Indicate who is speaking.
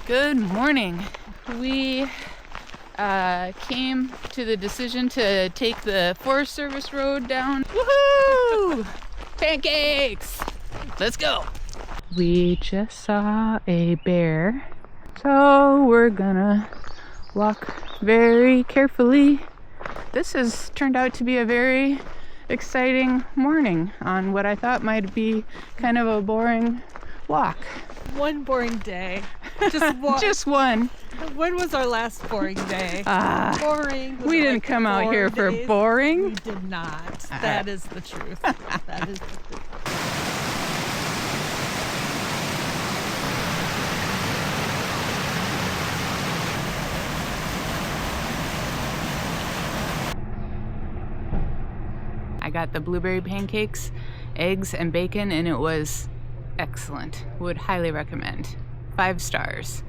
Speaker 1: Good morning. We came to the decision to take the Forest Service road down. Woohoo! Pancakes! Let's go! We just saw a bear, so we're gonna walk very carefully. This has turned out to be a very exciting morning on what I thought might be kind of a boring walk.
Speaker 2: One boring day. Just one.
Speaker 1: Just one.
Speaker 2: When was our last boring day? Boring.
Speaker 1: We didn't come out here for boring.
Speaker 2: We did not. That is the truth. That is the truth.
Speaker 1: I got the blueberry pancakes, eggs, and bacon, and it was excellent. Would highly recommend. 5 stars.